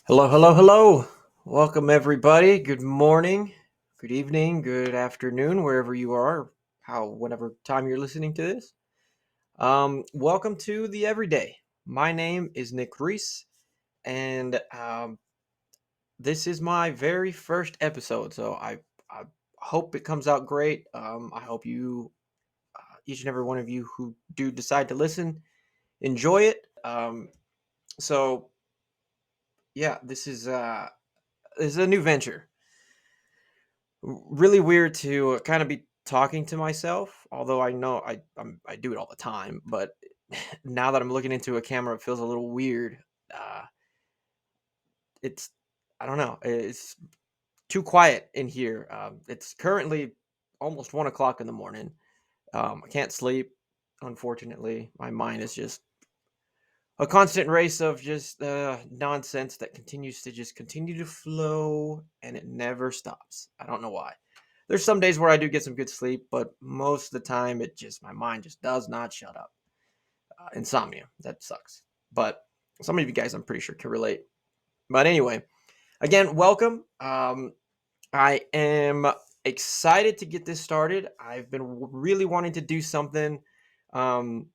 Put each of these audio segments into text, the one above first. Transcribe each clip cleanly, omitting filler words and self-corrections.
Hello, hello, hello. Welcome, everybody. Good morning, good evening, good afternoon, wherever you are, whenever time you're listening to this. Welcome to the Everyday. My name is Nick Reese, and this is my very first episode. So I hope it comes out great. I hope each and every one of you who do decide to listen, enjoy it. So yeah, this is a new venture. Really weird to kind of be talking to myself, although I know I do it all the time, but now that I'm looking into a camera, it feels a little weird. Uh, it's I don't know. It's too quiet in here. It's currently almost 1 o'clock in the morning. I can't sleep. Unfortunately, my mind is just a constant race of just nonsense that continues to just continue to flow, and it never stops. I don't know why. There's some days where I do get some good sleep, but most of the time my mind just does not shut up. Insomnia, that sucks. But some of you guys, I'm pretty sure, can relate. But anyway, again, welcome. I am excited to get this started. I've been really wanting to do something. Um,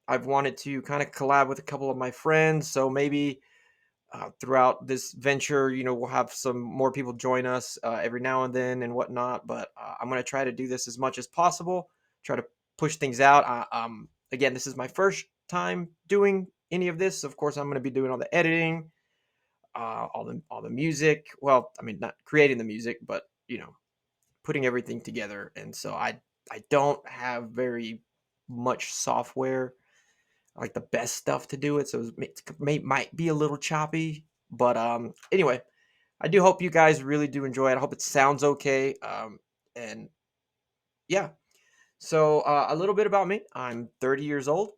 I've wanted to kind of collab with a couple of my friends, so maybe throughout this venture, we'll have some more people join us every now and then and whatnot. But I'm going to try to do this as much as possible, try to push things out. Again, this is my first time doing any of this. Of course, I'm going to be doing all the editing, all the music. Well, I mean, not creating the music, but putting everything together. And so I don't have very much software, like the best stuff to do it. So might be a little choppy, but anyway, I do hope you guys really do enjoy it. I hope it sounds okay. And yeah, so a little bit about me. I'm 30 years old,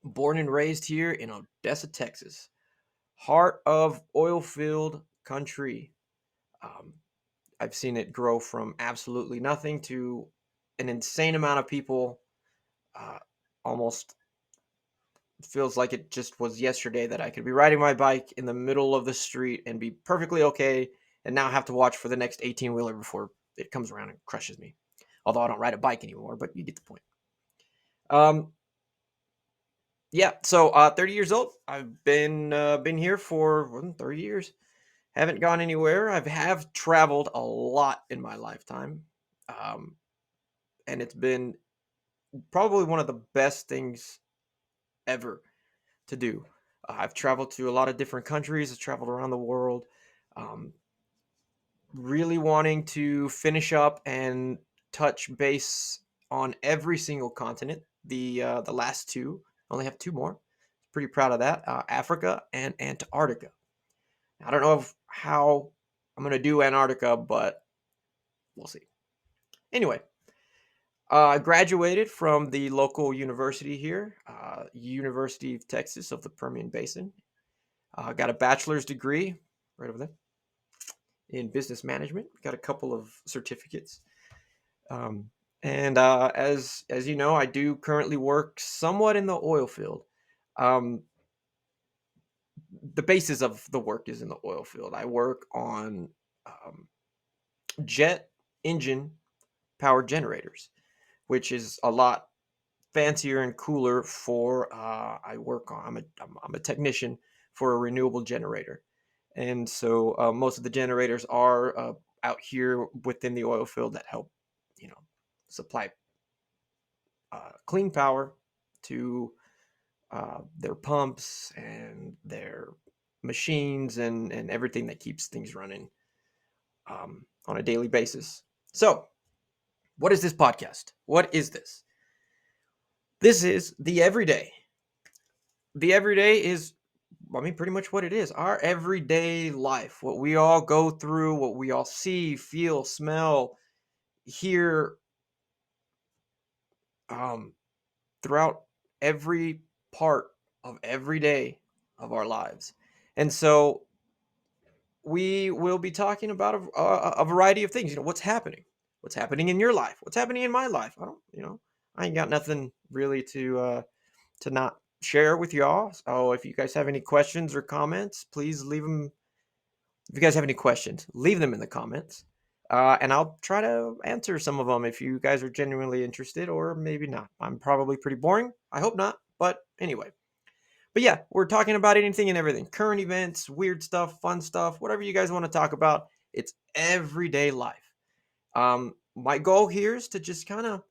born and raised here in Odessa, Texas, heart of oil field country. Um, I've seen it grow from absolutely nothing to an insane amount of people. Uh, Almost feels like it just was yesterday that I could be riding my bike in the middle of the street and be perfectly okay, and now have to watch for the next 18 wheeler before it comes around and crushes me. Although I don't ride a bike anymore, but you get the point. Um, yeah, so 30 years old. I've been here for 30 years. Haven't gone anywhere. Have traveled a lot in my lifetime, um, and it's been probably one of the best things ever to do. I've traveled to a lot of different countries. I've traveled around the world. Um, really wanting to finish up and touch base on every single continent. The last two, I only have two more. Pretty proud of that. Africa and Antarctica. I don't know how I'm gonna do Antarctica, but we'll see. Anyway, I graduated from the local university here, University of Texas of the Permian Basin. Got a bachelor's degree right over there in business management. Got a couple of certificates. Um, and as you know, I do currently work somewhat in the oil field. Um, the basis of the work is in the oil field. I work on um, jet engine power generators, which is a lot fancier and cooler for. I work on. I'm a technician for a renewable generator, and so most of the generators are out here within the oil field that help, you know, supply clean power to their pumps and their machines and everything that keeps things running on a daily basis. So, what is this podcast? What is this? This is the everyday. The everyday is, I mean, pretty much what it is. Our everyday life, what we all go through, what we all see, feel, smell, hear, um, throughout every part of every day of our lives. And so we will be talking about a variety of things. What's happening in your life, what's happening in my life. I ain't got nothing really to not share with y'all. So if you guys have any questions or comments, please leave them. If you guys have any questions, leave them in the comments. And I'll try to answer some of them if you guys are genuinely interested, or maybe not. I'm probably pretty boring. I hope not. But anyway. But yeah, we're talking about anything and everything, current events, weird stuff, fun stuff, whatever you guys want to talk about. It's everyday life. My goal here is to just kind of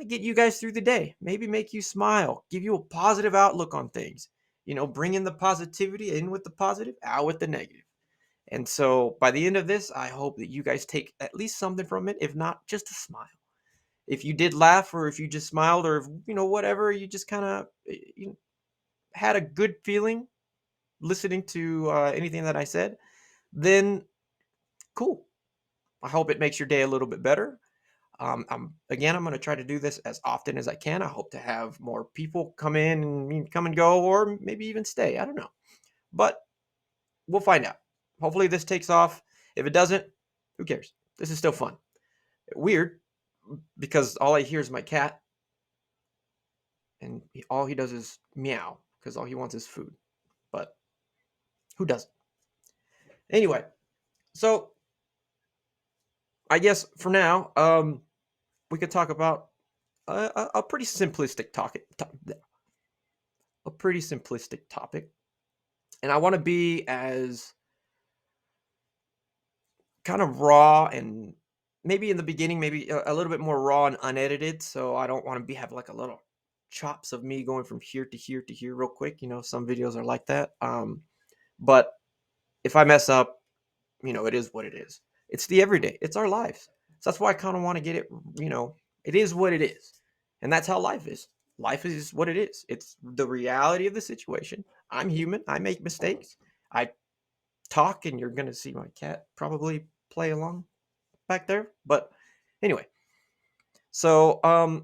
get you guys through the day, maybe make you smile, give you a positive outlook on things. Bring in the positivity, in with the positive, out with the negative. And so by the end of this, I hope that you guys take at least something from it, if not just a smile. If you did laugh, or if you just smiled, or if, whatever, you just kind of had a good feeling listening to anything that I said, then cool. I hope it makes your day a little bit better. I'm going to try to do this as often as I can. I hope to have more people come in and come and go, or maybe even stay. I don't know, but we'll find out. Hopefully, this takes off. If it doesn't, who cares? This is still fun. Weird, because all I hear is my cat, and all he does is meow because all he wants is food. But who doesn't? Anyway, so I guess for now, we could talk about a pretty simplistic topic. A pretty simplistic topic, and I want to be as kind of raw, and maybe in the beginning, maybe a little bit more raw and unedited. So I don't want to have like a little chops of me going from here to here to here real quick. Some videos are like that. But if I mess up, it is what it is. It's the everyday. It's our lives. So that's why I kind of want to get it. It is what it is, and that's how life is. Life is what it is. It's the reality of the situation. I'm human. I make mistakes. I talk, and you're gonna see my cat probably play along back there. But anyway, so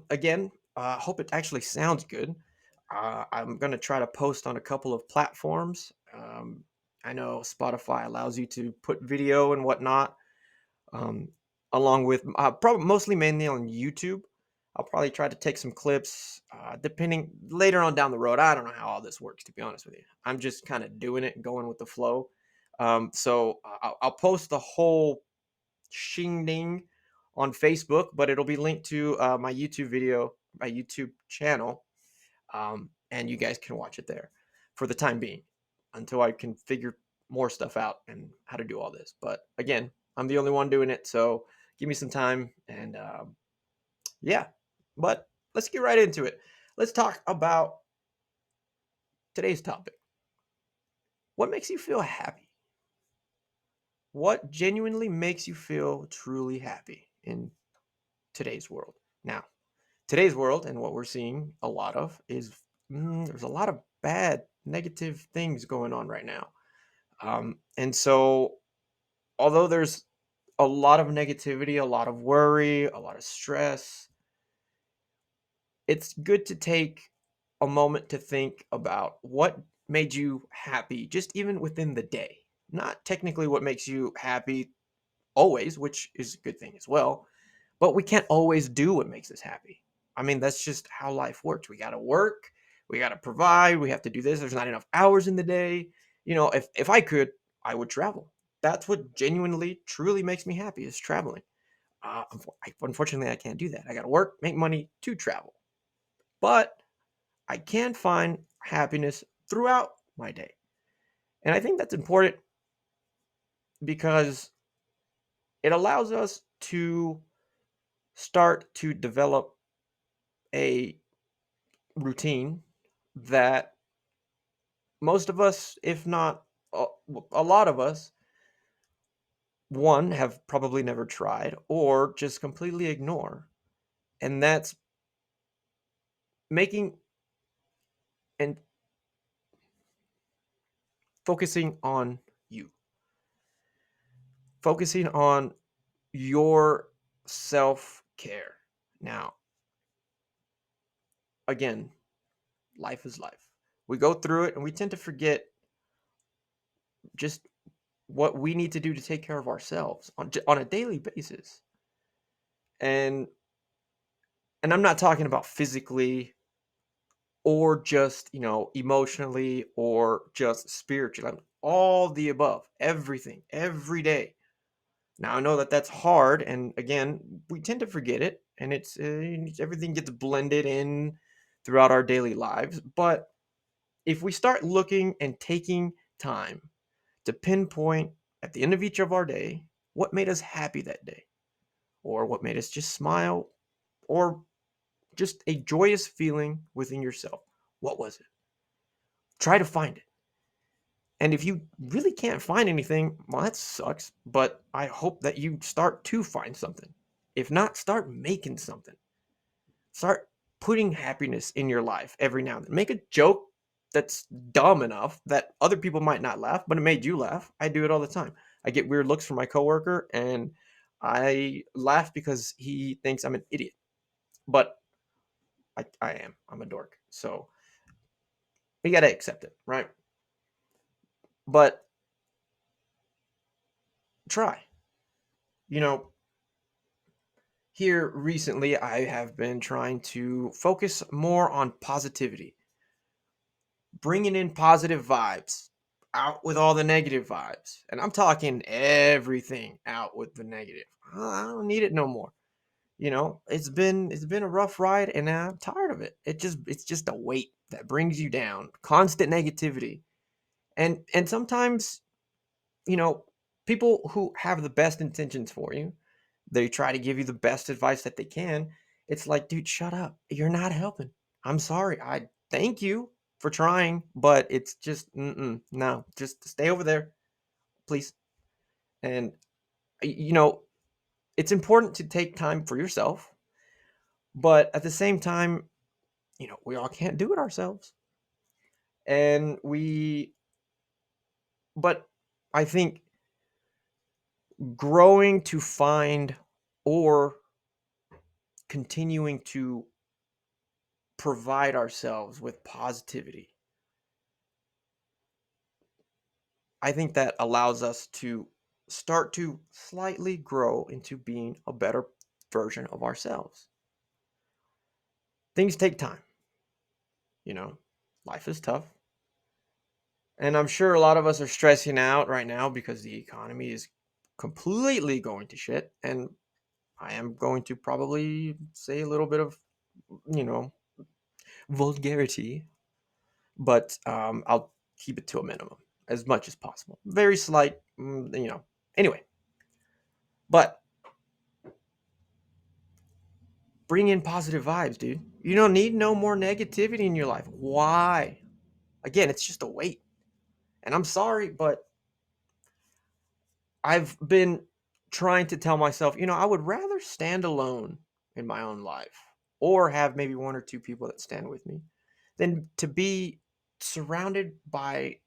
again, I hope it actually sounds good. I'm gonna try to post on a couple of platforms. I know Spotify allows you to put video and whatnot, um, along with probably mostly mainly on YouTube. I'll probably try to take some clips, depending later on down the road. I don't know how all this works, to be honest with you. I'm just kind of doing it and going with the flow. So I'll post the whole shingding on Facebook, but it'll be linked to my YouTube video, my YouTube channel, and you guys can watch it there for the time being until I can figure more stuff out and how to do all this. But again, I'm the only one doing it, so give me some time, and yeah. But let's get right into it. Let's talk about today's topic. What makes you feel happy? What genuinely makes you feel truly happy in today's world? Now, today's world and what we're seeing a lot of is there's a lot of bad, negative things going on right now. And so, although there's a lot of negativity, a lot of worry, a lot of stress, it's good to take a moment to think about what made you happy, just even within the day. Not technically what makes you happy always, which is a good thing as well, but we can't always do what makes us happy. I mean, that's just how life works. We got to work, we got to provide, we have to do this. There's not enough hours in the day. If I could, I would travel. That's what genuinely, truly makes me happy is traveling. Unfortunately, I can't do that. I got to work, make money to travel. But I can find happiness throughout my day. And I think that's important because it allows us to start to develop a routine that most of us, if not a, a lot of us, one, have probably never tried or just completely ignore. And that's making and focusing on you, focusing on your self care. Now, again, life is life. We go through it and we tend to forget just what we need to do to take care of ourselves on a daily basis. And I'm not talking about physically or just, emotionally or just spiritually. All the above, everything, every day. Now I know that that's hard, and again, we tend to forget it, and everything gets blended in throughout our daily lives. But if we start looking and taking time to pinpoint at the end of each of our day what made us happy that day, or what made us just smile, or just a joyous feeling within yourself, what was it? Try to find it. And if you really can't find anything, well, that sucks. But I hope that you start to find something. If not, start making something. Start putting happiness in your life every now and then. Make a joke that's dumb enough that other people might not laugh, but it made you laugh. I do it all the time. I get weird looks from my coworker, and I laugh because he thinks I'm an idiot. But I am. I'm a dork. So you got to accept it, right? But try. You know, Here recently, I have been trying to focus more on positivity, bringing in positive vibes, out with all the negative vibes. And I'm talking everything out with the negative. I don't need it no more. It's been a rough ride, and I'm tired of it. It's just a weight that brings you down, constant negativity. And sometimes, you know, people who have the best intentions for you, they try to give you the best advice that they can. It's like, dude, shut up. You're not helping. I'm sorry. I thank you for trying, but it's just no. Just stay over there, please. And you know, it's important to take time for yourself, but at the same time, we all can't do it ourselves. And but I think growing to find or continuing to provide ourselves with positivity, I think that allows us to start to slightly grow into being a better version of ourselves. Things take time, you know, life is tough. And I'm sure a lot of us are stressing out right now because the economy is completely going to shit. And I am going to probably say a little bit of, you know, vulgarity, but I'll keep it to a minimum as much as possible. Very slight, Anyway, but bring in positive vibes, dude. You don't need no more negativity in your life. Why? Again, it's just a weight. And I'm sorry, but I've been trying to tell myself, I would rather stand alone in my own life or have maybe one or two people that stand with me than to be surrounded by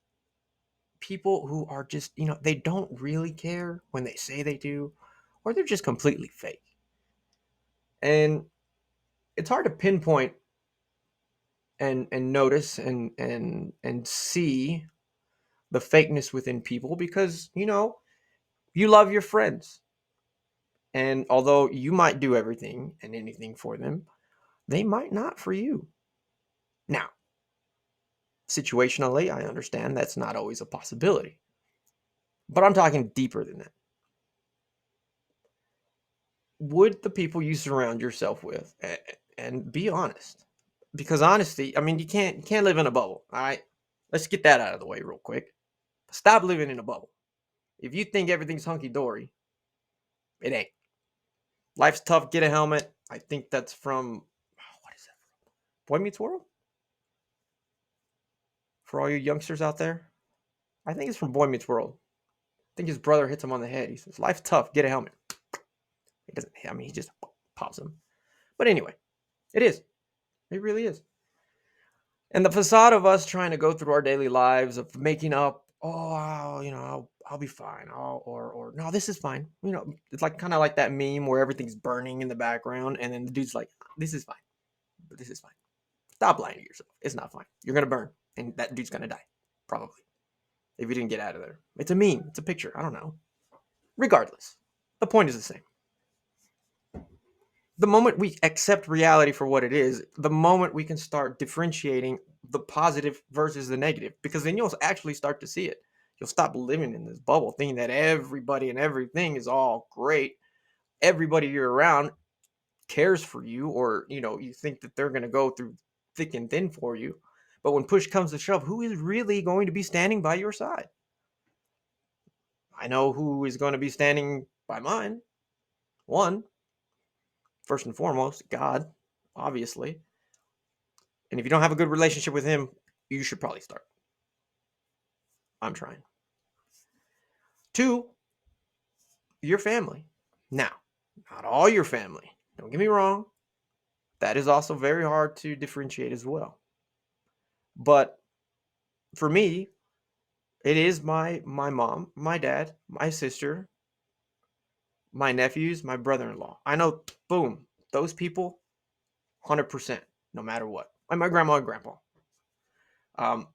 people who are just, they don't really care when they say they do, or they're just completely fake. And it's hard to pinpoint and notice and see the fakeness within people because you love your friends, and although you might do everything and anything for them, they might not for you. Now, situationally, I understand that's not always a possibility, but I'm talking deeper than that. Would the people you surround yourself with, and be honest, because honesty, I mean, you can't live in a bubble. All right, let's get that out of the way real quick. Stop living in a bubble. If you think everything's hunky dory, it ain't. Life's tough. Get a helmet. I think that's from, what is that? Boy Meets World. For all you youngsters out there, I think it's from Boy Meets World. I think his brother hits him on the head. He says, "Life's tough. Get a helmet." He doesn't. I mean, he just pops him. But anyway, it is. It really is. And the facade of us trying to go through our daily lives of making up, oh, I'll be fine. Or no, this is fine. It's like kind of like that meme where everything's burning in the background, and then the dude's like, "This is fine. But this is fine." Stop lying to yourself. It's not fine. You're gonna burn, and that dude's gonna die, probably, if you didn't get out of there. It's a meme. It's a picture. I don't know. Regardless, the point is the same. The moment we accept reality for what it is, the moment we can start differentiating the positive versus the negative, because then you'll actually start to see it. You'll stop living in this bubble thinking that everybody and everything is all great. Everybody you're around cares for you, or you think that they're going to go through thick and thin for you. But when push comes to shove, who is really going to be standing by your side? I know who is going to be standing by mine. One, first and foremost, God, obviously. And if you don't have a good relationship with him, you should probably start. I'm trying. Two, your family. Now, not all your family. Don't get me wrong. That is also very hard to differentiate as well. But for me, it is my mom, my dad, my sister, my nephews, my brother-in-law. I know, boom, those people, 100%, no matter what. And my grandma and grandpa. Um,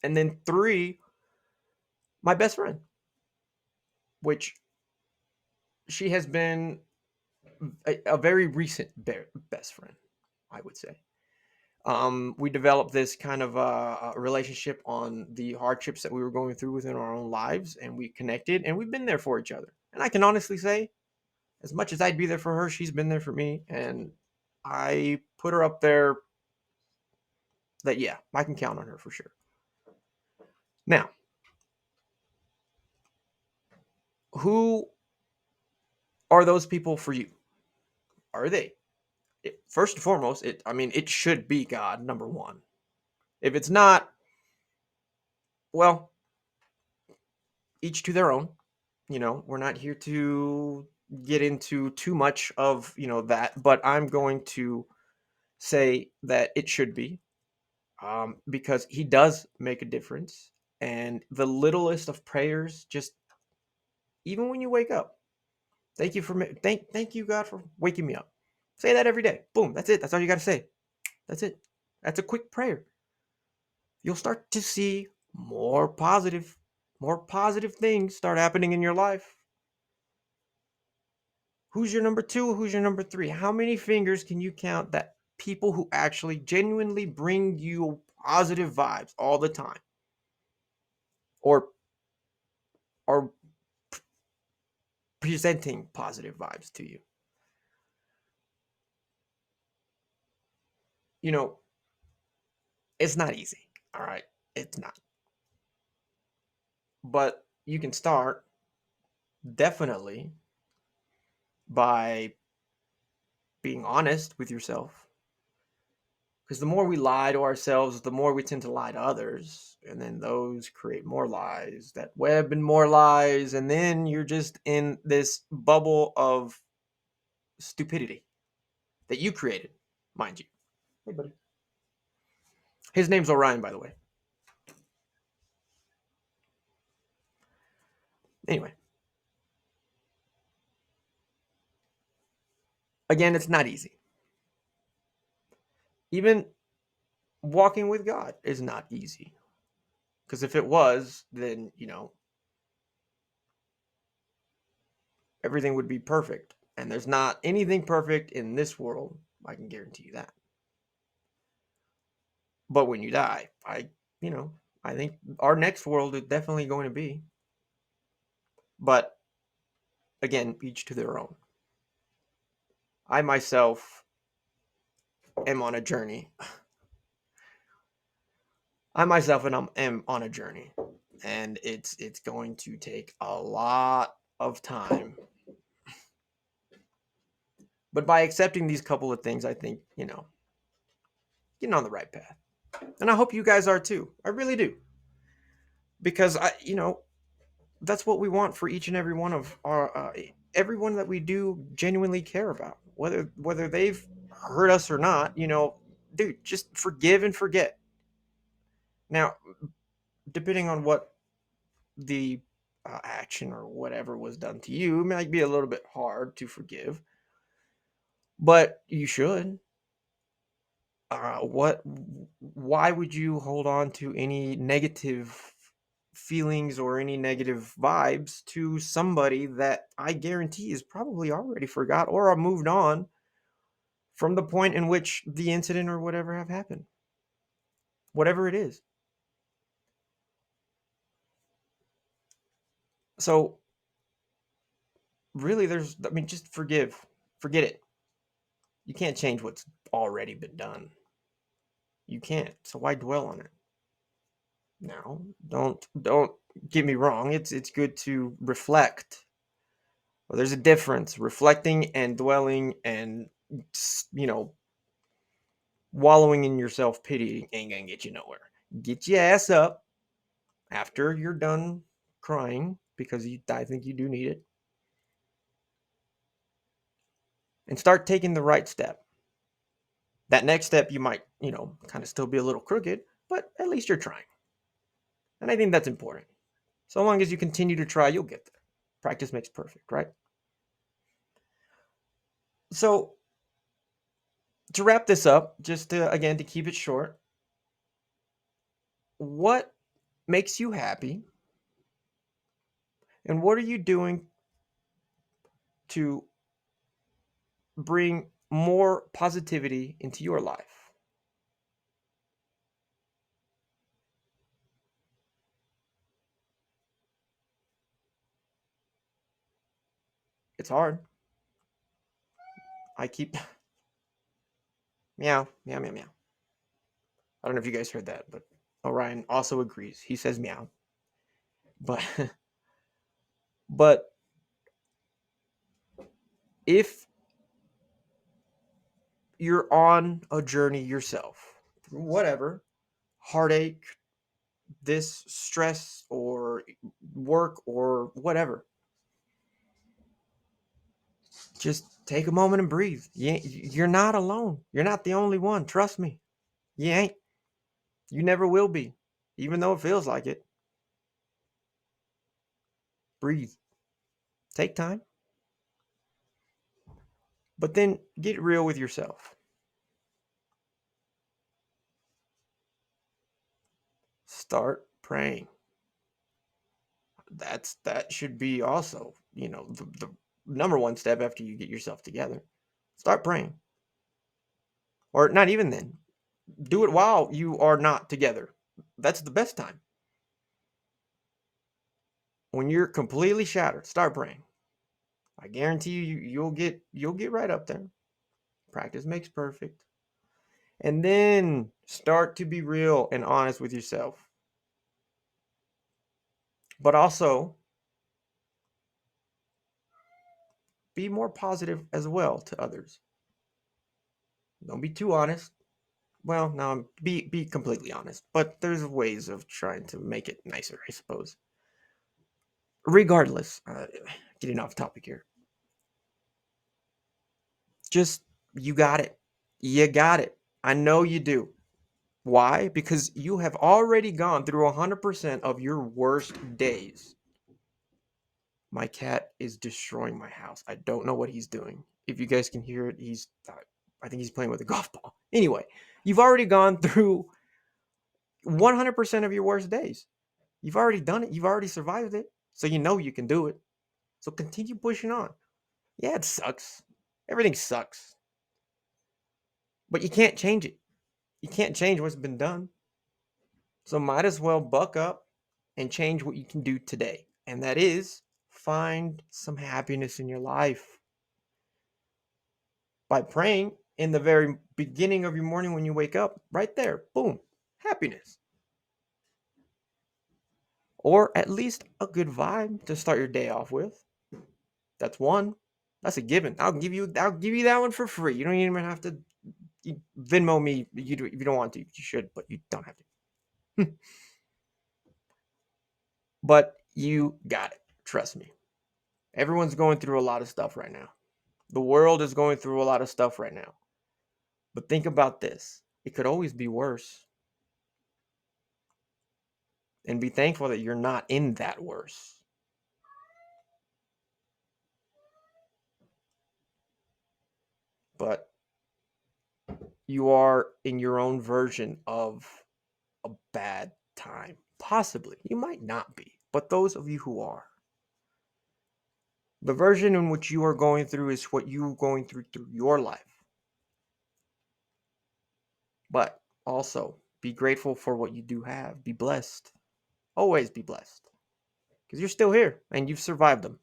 and then three, my best friend, which she has been a very recent best friend, I would say. We developed this kind of relationship on the hardships that we were going through within our own lives, and we connected, and we've been there for each other. And I can honestly say, as much as I'd be there for her, she's been there for me, and I put her up there. That yeah, I can count on her for sure. Now, who are those people for you? Are they? First and foremost, it should be God, number one. If it's not, well, each to their own. We're not here to get into too much of that, but I'm going to say that it should be, because he does make a difference, and the littlest of prayers, just even when you wake up, thank you for thank you God for waking me up. Say that every day. Boom, that's it. That's all you got to say. That's it. That's a quick prayer. You'll start to see more positive things start happening in your life. Who's your number two? Who's your number three? How many fingers can you count that people who actually genuinely bring you positive vibes all the time, or are presenting positive vibes to you? You know, it's not easy. All right. It's not. But you can start definitely by being honest with yourself. Because the more we lie to ourselves, the more we tend to lie to others. And then those create more lies that web and more lies. And then you're just in this bubble of stupidity that you created, mind you. Hey, buddy. His name's Orion, by the way. Anyway, again, it's not easy. Even walking with God is not easy. Because if it was, then, everything would be perfect. And there's not anything perfect in this world. I can guarantee you that. But when you die, you know, I think our next world is definitely going to be. But again, each to their own. I myself am on a journey. am on a journey, and it's going to take a lot of time. But by accepting these couple of things, I think, getting on the right path. And I hope you guys are too. I really do. Because that's what we want for each and every one of our everyone that we do genuinely care about, whether they've hurt us or not. Dude, just forgive and forget. Now, depending on what the action or whatever was done to you, it might be a little bit hard to forgive, but you should. What? Why would you hold on to any negative feelings or any negative vibes to somebody that I guarantee is probably already forgot or are moved on from the point in which the incident or whatever have happened. Whatever it is. So really just forgive. Forget it. You can't change what's already been done. You can't. So why dwell on it? Now, don't get me wrong. It's good to reflect. Well, there's a difference. Reflecting and dwelling and you know, wallowing in your self-pity ain't gonna get you nowhere. Get your ass up after you're done crying because I think you do need it, and start taking the right step. That next step you might, kind of still be a little crooked, but at least you're trying. And I think that's important. So long as you continue to try, you'll get there. Practice makes perfect, right? So to wrap this up, just again to keep it short, what makes you happy, and what are you doing to bring more positivity into your life? It's hard. I keep meow, meow, meow, meow. I don't know if you guys heard that, but Orion also agrees. He says meow. But but if you're on a journey yourself, through whatever, heartache, this stress or work or whatever, just take a moment and breathe. You're not alone. You're not the only one. Trust me. You ain't. You never will be, even though it feels like it. Breathe. Take time. But then get real with yourself. Start praying. That should be also, the number one step after you get yourself together. Start praying. Or not even then. Do it while you are not together. That's the best time. When you're completely shattered, start praying. I guarantee you'll get right up there. Practice makes perfect. And then start to be real and honest with yourself. But also be more positive as well to others. Don't be too honest. Well, no, be completely honest. But there's ways of trying to make it nicer, I suppose. Regardless, getting off topic here. Just you got it. You got it. I know you do. Why? Because you have already gone through 100% of your worst days. My cat is destroying my house. I don't know what he's doing. If you guys can hear it, I think he's playing with a golf ball. Anyway, you've already gone through 100% of your worst days. You've already done it. You've already survived it. So you know you can do it. So continue pushing on. Yeah, it sucks. Everything sucks. But you can't change it. You can't change what's been done. So might as well buck up and change what you can do today. And that is find some happiness in your life by praying in the very beginning of your morning when you wake up. Right there, boom, happiness. Or at least a good vibe to start your day off with. That's one. That's a given. I'll give you that one for free. You don't even have to Venmo me. If you don't want to, you should, but you don't have to. But you got it. Trust me. Everyone's going through a lot of stuff right now. The world is going through a lot of stuff right now. But think about this. It could always be worse. And be thankful that you're not in that worse. But you are in your own version of a bad time. Possibly. You might not be. But those of you who are, the version in which you are going through is what you're going through your life. But also, be grateful for what you do have. Be blessed. Always be blessed. Because you're still here and you've survived them.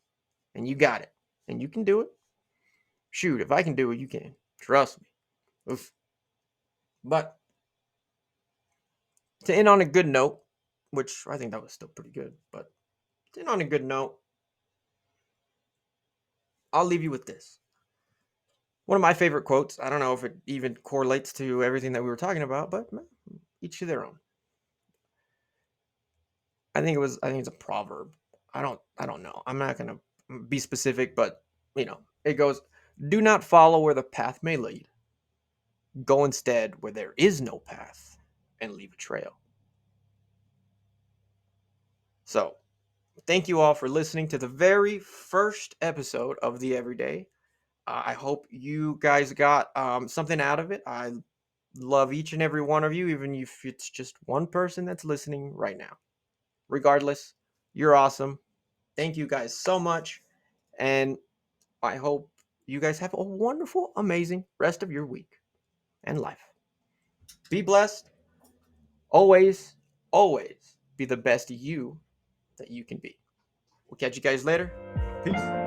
And you got it. And you can do it. Shoot, if I can do it, you can. Trust me. Oof. But to end on a good note, which I think that was still pretty good, but to end on a good note, I'll leave you with this. One of my favorite quotes. I don't know if it even correlates to everything that we were talking about, but each to their own. I think it's a proverb. I don't know. I'm not gonna be specific, but it goes, do not follow where the path may lead. Go instead where there is no path and leave a trail. So thank you all for listening to the very first episode of The Everyday. I hope you guys got something out of it. I love each and every one of you, even if it's just one person that's listening right now. Regardless, you're awesome. Thank you guys so much. And I hope you guys have a wonderful, amazing rest of your week and life. Be blessed. Always, always be the best you that you can be. We'll catch you guys later. Peace.